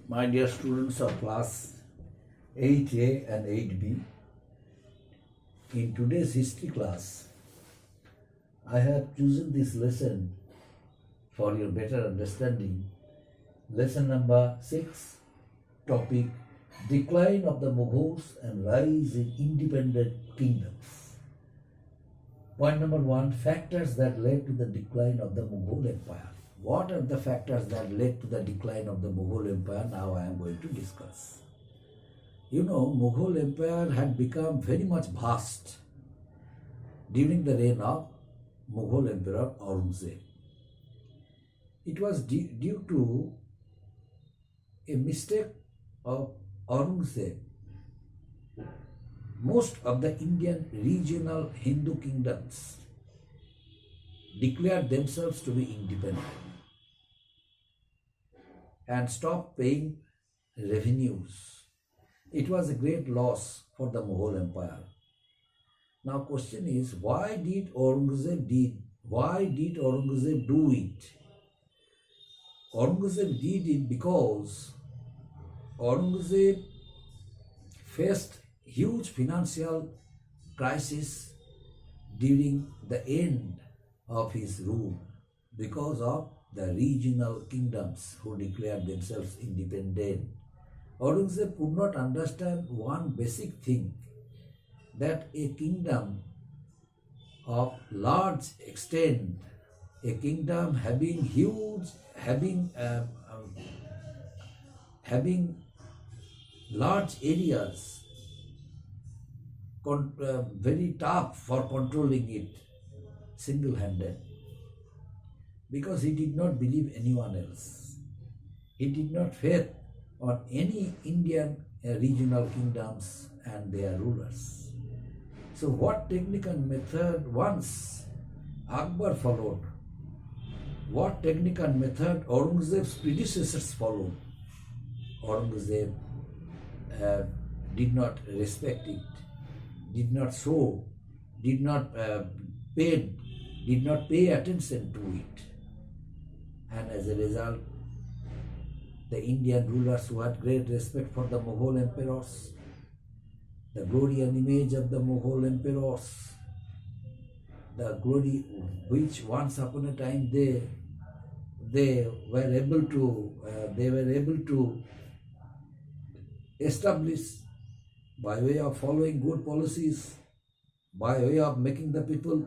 My dear students of class 8A and 8B, in today's history class, I have chosen this lesson for your better understanding. Lesson number 6, topic Decline of the Mughals and Rise in Independent Kingdoms. Point number 1, factors that led to the decline of the Mughal Empire. What are the factors that led to the decline of the Mughal Empire? Now I am going to discuss. You know, Mughal Empire had become very much vast during the reign of Mughal Emperor Aurangzeb. It was due to a mistake of Aurangzeb. Most of the Indian regional Hindu kingdoms declared themselves to be independent and stopped paying revenues. It was a great loss for the Mughal Empire. Now question is, why did Aurangzeb do it? Aurangzeb did it because Aurangzeb faced huge financial crisis during the end of his rule because of the regional kingdoms who declared themselves independent. Aurangzeb could not understand one basic thing, that a kingdom of large extent, a kingdom having large areas, very tough for controlling it single-handed, because he did not believe anyone else. He did not faith on any Indian regional kingdoms and their rulers. So what technique and method once Akbar followed, what technique and method Aurangzeb's predecessors followed, Aurangzeb did not respect it, did not show, did not pay attention to it. And as a result, the Indian rulers who had great respect for the Mughal emperors, the glory and image of the Mughal emperors, the glory which once upon a time they were able to establish by way of following good policies, by way of making the people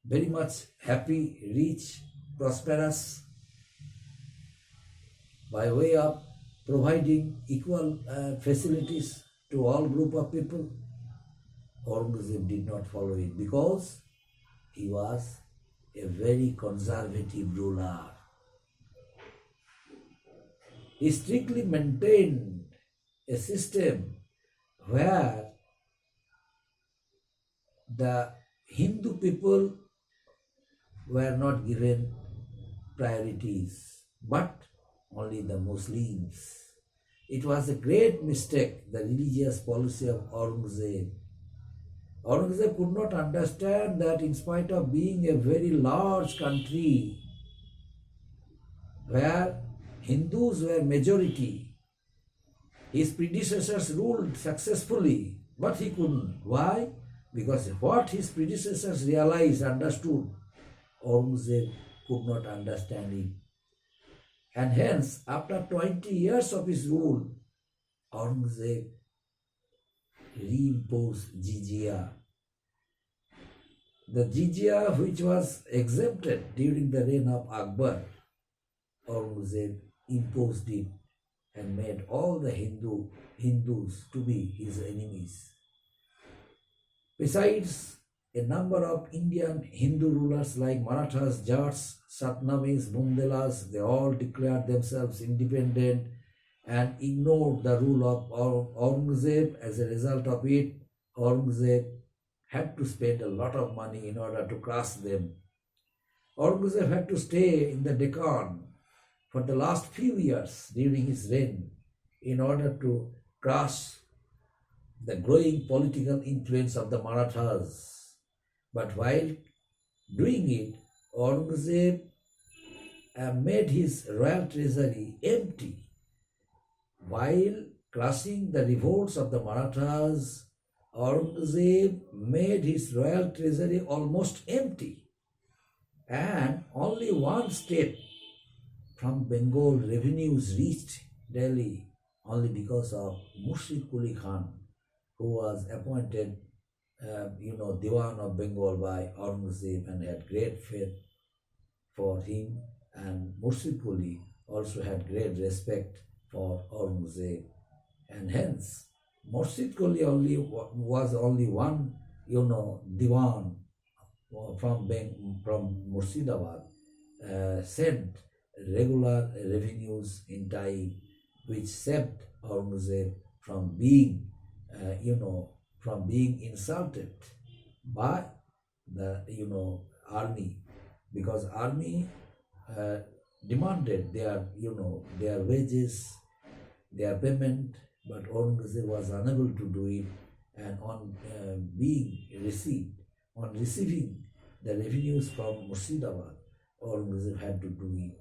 very much happy, rich, prosperous, by way of providing equal facilities to all group of people. Aurangzeb did not follow it because he was a very conservative ruler. He strictly maintained a system where the Hindu people were not given priorities, but only the Muslims. It was a great mistake, the religious policy of Aurangzeb. Aurangzeb could not understand that in spite of being a very large country where Hindus were majority, his predecessors ruled successfully, but he couldn't. Why? Because what his predecessors realized, understood, Aurangzeb could not understand it. And hence, after 20 years of his rule, Aurangzeb reimposed jizya. The jizya which was exempted during the reign of Akbar, Aurangzeb imposed it and made all the Hindus to be his enemies. Besides, a number of Indian Hindu rulers like Marathas, Jats, Satnamis, Bundelas, they all declared themselves independent and ignored the rule of Aurangzeb. As a result of it, Aurangzeb had to spend a lot of money in order to crush them. Aurangzeb had to stay in the Deccan for the last few years during his reign in order to crush the growing political influence of the Marathas. But while doing it, Aurangzeb made his royal treasury empty While crushing the revolts of the Marathas, Aurangzeb made his royal treasury almost empty, and only one state from Bengal revenues reached Delhi only because of Murshid Quli Khan, who was appointed, Diwan of Bengal by Aurangzeb and had great faith for him, and Murshid Quli also had great respect for Aurangzeb, and hence Murshid Quli was only one, Diwan from Murshidabad sent regular revenues in time, which saved Aurangzeb from being, insulted by the, army, because army demanded their wages, their payment, but Aurangzeb was unable to do it, and on receiving the revenues from Murshidabad, Aurangzeb had to do it.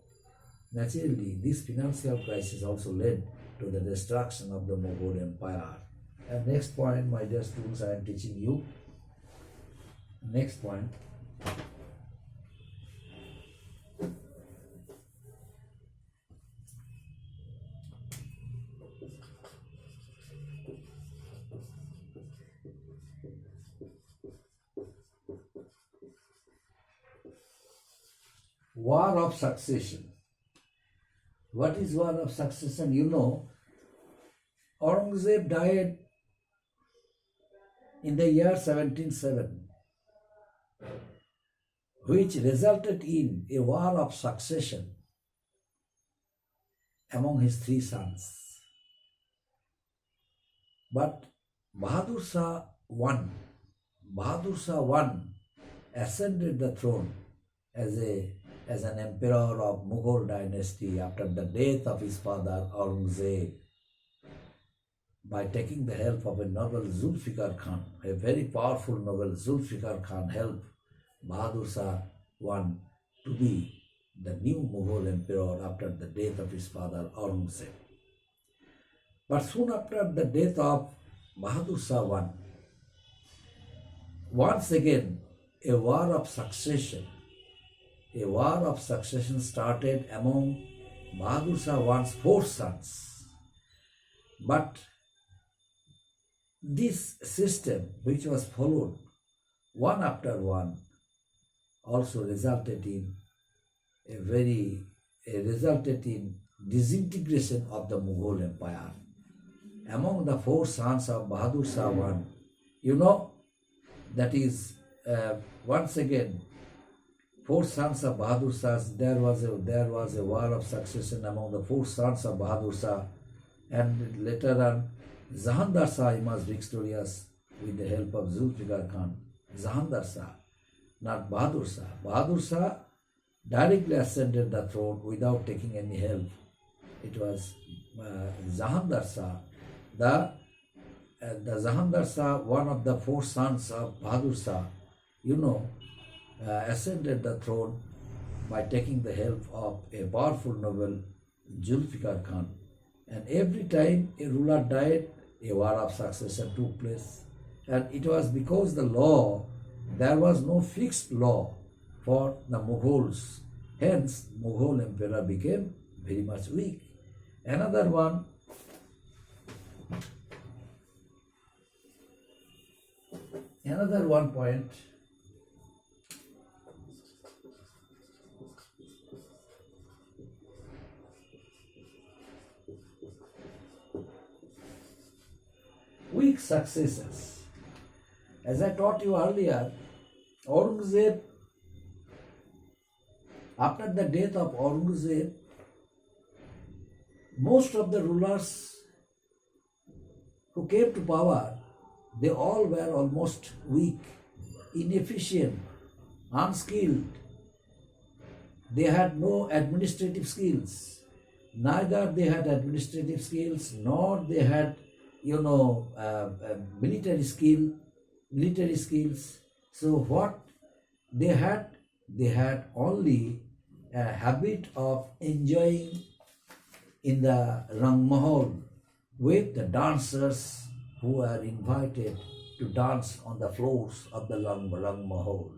Naturally, this financial crisis also led to the destruction of the Mughal Empire. And next point, my dear students, I am teaching you. Next point. War of succession. What is war of succession? Aurangzeb died in the year 1707, which resulted in a war of succession among his three sons. But Bahadur Shah won. Bahadur Shah won, ascended the throne as an emperor of Mughal dynasty after the death of his father Aurangzeb, by taking the help of a noble Zulfikar Khan, a very powerful noble Zulfikar Khan helped Bahadur Shah won to be the new Mughal emperor after the death of his father Aurangzeb. But soon after the death of Bahadur Shah won, once again a war of succession started among Bahadur Shah I's four sons. But this system, which was followed one after one, also resulted in disintegration of the Mughal Empire. Among the four sons of Bahadur Shah I, that is, once again, four sons of Bahadur Shah, there was a war of succession among the four sons of Bahadur Shah, and later on, Jahandar Shah emerged victorious with the help of Zulfikar Khan. Jahandar Shah, not Bahadur Shah. Bahadur Shah directly ascended the throne without taking any help. It was Jahandar Shah. The Jahandar Shah, one of the four sons of Bahadur Shah, ascended the throne by taking the help of a powerful noble Zulfikar Khan. And every time a ruler died, a war of succession took place. And it was because there was no fixed law for the Mughals. Hence, Mughal emperor became very much weak. Another one point. Weak successors. As I taught you earlier, Aurangzeb, after the death of Aurangzeb, most of the rulers who came to power, they all were almost weak, inefficient, unskilled. They had no administrative skills. Neither they had administrative skills, nor they had military skills. So what they had only a habit of enjoying in the Rang Mahal, with the dancers who are invited to dance on the floors of the Rang Mahal.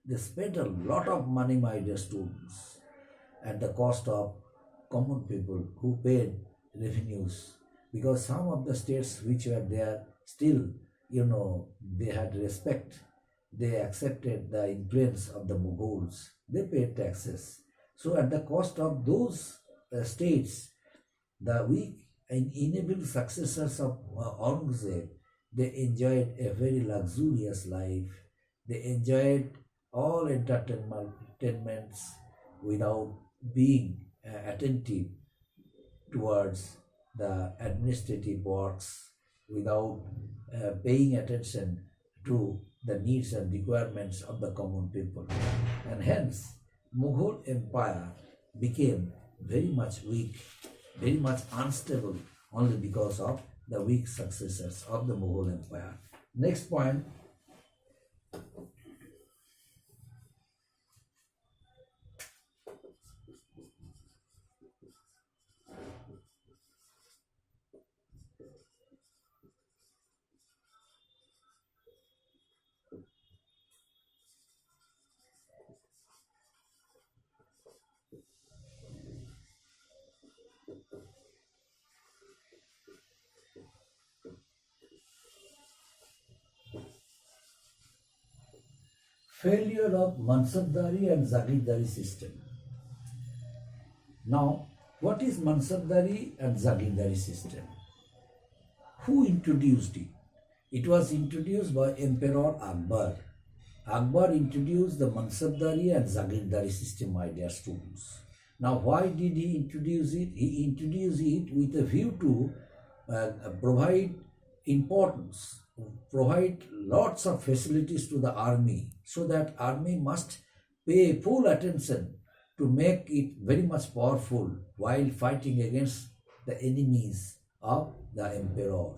They spent a lot of money, my dear students, at the cost of common people who paid revenues, because some of the states which were there still, they had respect. They accepted the influence of the Mughals. They paid taxes. So at the cost of those states, the weak and enable successors of Aurangzeb, they enjoyed a very luxurious life. They enjoyed all entertainments without being attentive towards the administrative works, without paying attention to the needs and requirements of the common people. And hence, Mughal Empire became very much weak, very much unstable, only because of the weak successors of the Mughal Empire. Next point. Failure of Mansardari and Zaghidari system. Now, what is Mansardari and Zaghidari system? Who introduced it? It was introduced by Emperor Akbar. Akbar introduced the Mansardari and Zaghidari system, my dear students. Now, why did he introduce it? He introduced it with a view to provide importance, provide lots of facilities to the army, so that army must pay full attention to make it very much powerful while fighting against the enemies of the emperor.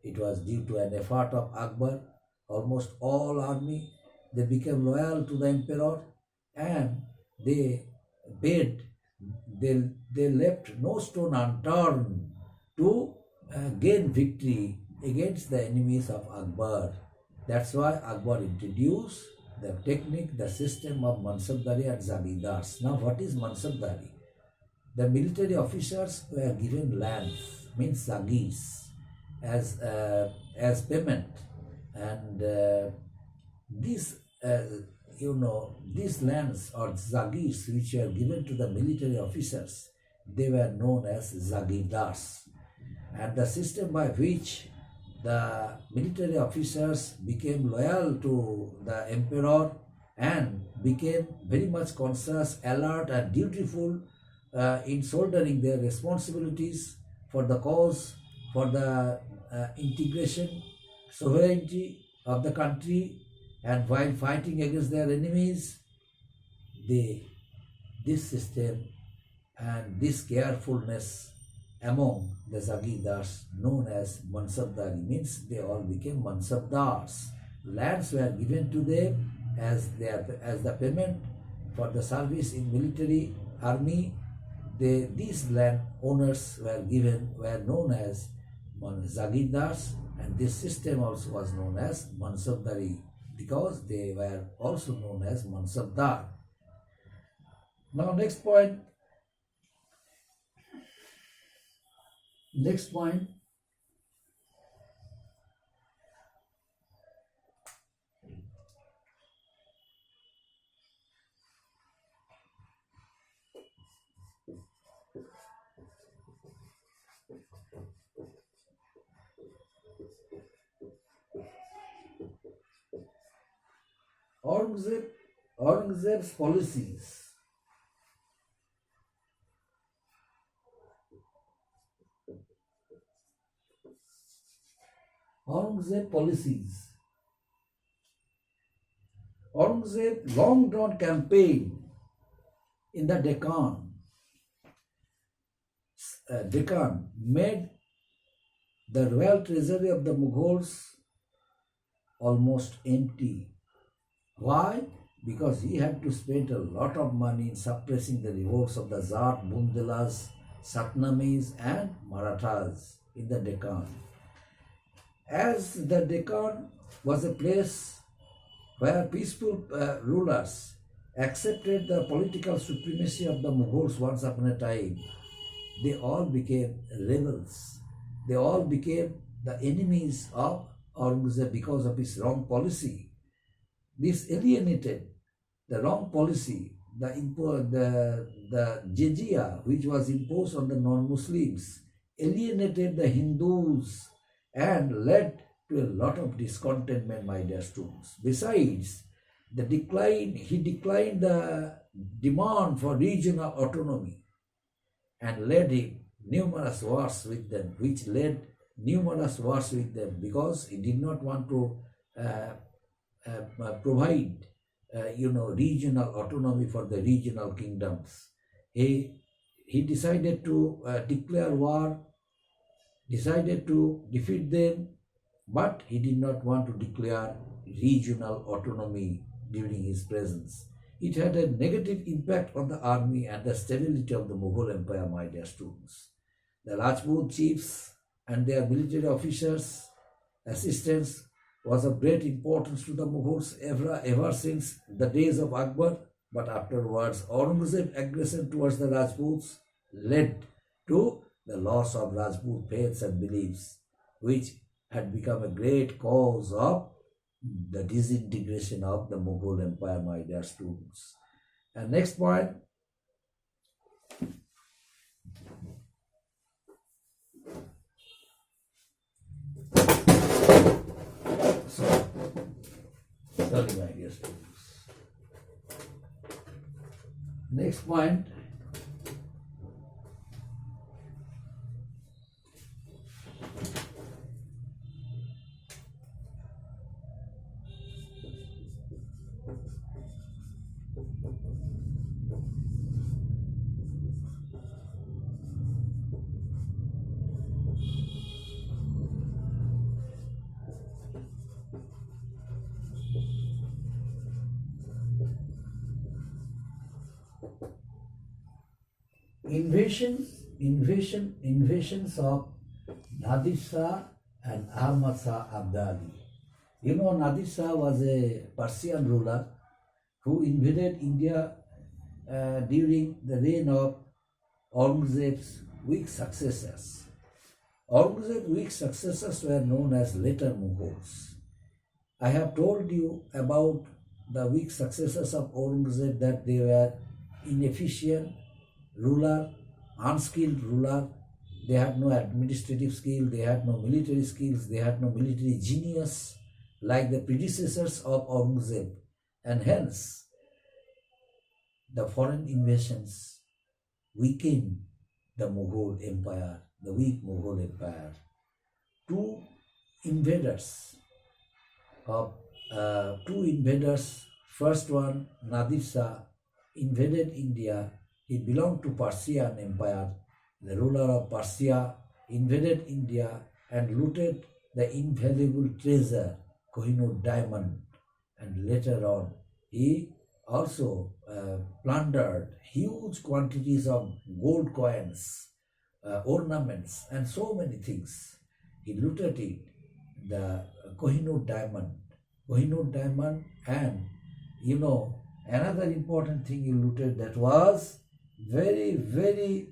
It was due to an effort of Akbar. Almost all army, they became loyal to the emperor, and they left no stone unturned to gain victory against the enemies of Akbar. That's why Akbar introduced the technique, the system of Mansardari and Zaghidars. Now, what is Mansardari? The military officers were given lands, means Zaghirs, as payment, and these lands or Zaghirs which were given to the military officers, they were known as Zaghidars, and the system by which the military officers became loyal to the emperor and became very much conscious, alert and dutiful in shouldering their responsibilities for the cause, for the integration, sovereignty of the country, and while fighting against their enemies, this system and this carefulness among the Zaghidars, known as Mansardari, means they all became Mansardars. Lands were given to them as the payment for the service in military, army. These land owners were known as Zaghidars, and this system also was known as Mansardari, because they were also known as Mansardar. Now, next point. Aurangzeb's policies. Aurangzeb long-drawn campaign in the Deccan made the royal treasury of the Mughals almost empty. Why? Because he had to spend a lot of money in suppressing the revolts of the Zat, Bundelas, Satnamis and Marathas. in the Deccan. As the Deccan was a place where peaceful rulers accepted the political supremacy of the Mughals once upon a time, they all became rebels. They all became the enemies of Aurangzeb because of his wrong policy. This alienated the wrong policy, the jizya which was imposed on the non-Muslims, alienated the Hindus and led to a lot of discontentment, my dear students. Besides, he declined the demand for regional autonomy and led him numerous wars with them, because he did not want to provide regional autonomy for the regional kingdoms. He decided to declare war, decided to defeat them, but he did not want to declare regional autonomy during his presence. It had a negative impact on the army and the stability of the Mughal Empire, my dear students. The Rajput chiefs and their military officers, assistants, was of great importance to the Mughals ever since the days of Akbar, but afterwards Aurangzeb's aggression towards the Rajputs led to the loss of Rajput faiths and beliefs, which had become a great cause of the disintegration of the Mughal Empire, my dear students. And next point, sorry, my dear students. Next point, invasions of Nadir Shah and Ahmad Shah Abdali. You know, Nadir Shah was a Persian ruler who invaded India during the reign of Aurangzeb's weak successors. Aurangzeb's weak successors were known as later Mughals. I have told you about the weak successors of Aurangzeb, that they were inefficient ruler, unskilled ruler. They had no administrative skill, they had no military skills, they had no military genius like the predecessors of Aurangzeb, and hence the foreign invasions weakened the Mughal Empire, the weak Mughal Empire. Two invaders, first one, Nadir Shah, invaded India. He belonged to Persian Empire. The ruler of Persia invaded India and looted the invaluable treasure, Kohinoor diamond, and later on he also plundered huge quantities of gold coins, ornaments, and so many things. He looted it, the Kohinoor diamond, and another important thing he looted that was very, very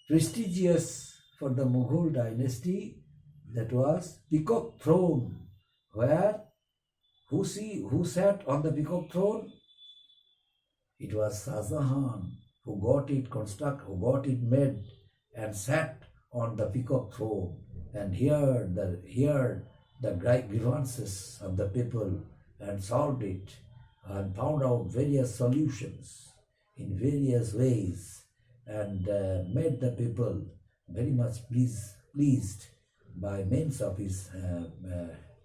prestigious for the Mughal dynasty, that was peacock throne, where who sat on the peacock throne? It was Shah Jahan who got it made and sat on the peacock throne and heard the grievances of the people and solved it and found out various solutions in various ways, and made the people very much pleased by means of his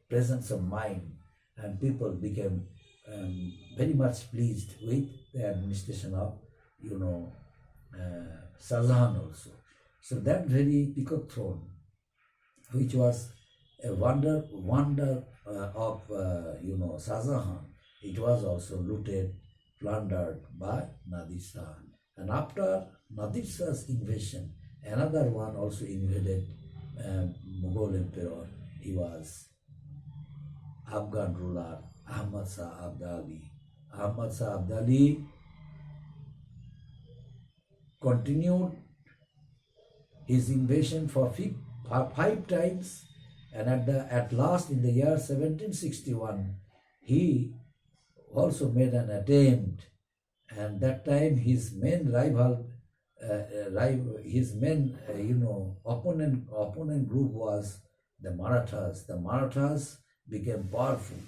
presence of mind, and people became very much pleased with the administration of Shah Jahan also. So that very peacock throne, which was a wonder of Shah Jahan, it was also looted, plundered by Nadir Shah. And after Nadir Shah's invasion, Another one also invaded Mughal emperor. He was Afghan ruler Ahmad Shah Abdali. Ahmad Shah Abdali continued his invasion for five times, and at last in the year 1761 he also made an attempt, and that time his main opponent group was the Marathas. The Marathas became powerful,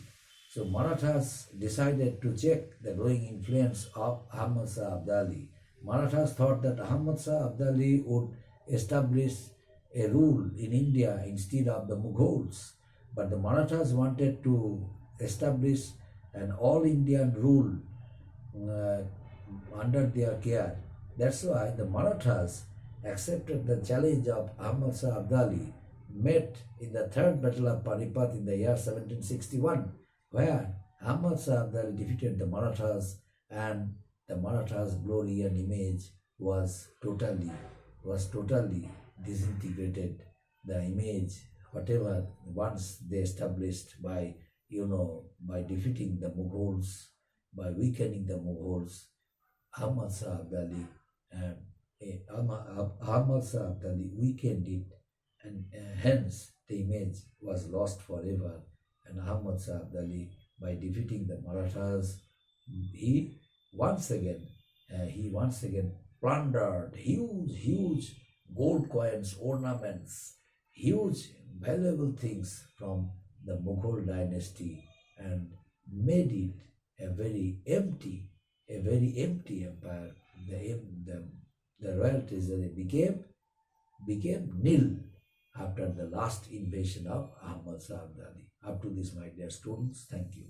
so Marathas decided to check the growing influence of Ahmad Shah Abdali. Marathas thought that Ahmad Shah Abdali would establish a rule in India instead of the Mughals, but the Marathas wanted to establish an all-Indian rule under their care. That's why the Marathas accepted the challenge of Ahmad Shah Abdali, met in the Third Battle of Panipat in the year 1761, where Ahmad Shah Abdali defeated the Marathas, and the Marathas' glory and image was totally disintegrated. The image, whatever once they established by defeating the Mughals, by weakening the Mughals, Ahmad Shah Abdali and Ahmad Shah Abdali weakened it, and hence the image was lost forever. And Ahmad Shah Abdali, by defeating the Marathas, he once again plundered huge gold coins, ornaments, huge valuable things from the Mughal dynasty, and made it a very empty empire. The royal treasury became nil after the last invasion of Ahmad Shah Abdali. Up to this, my dear students, thank you.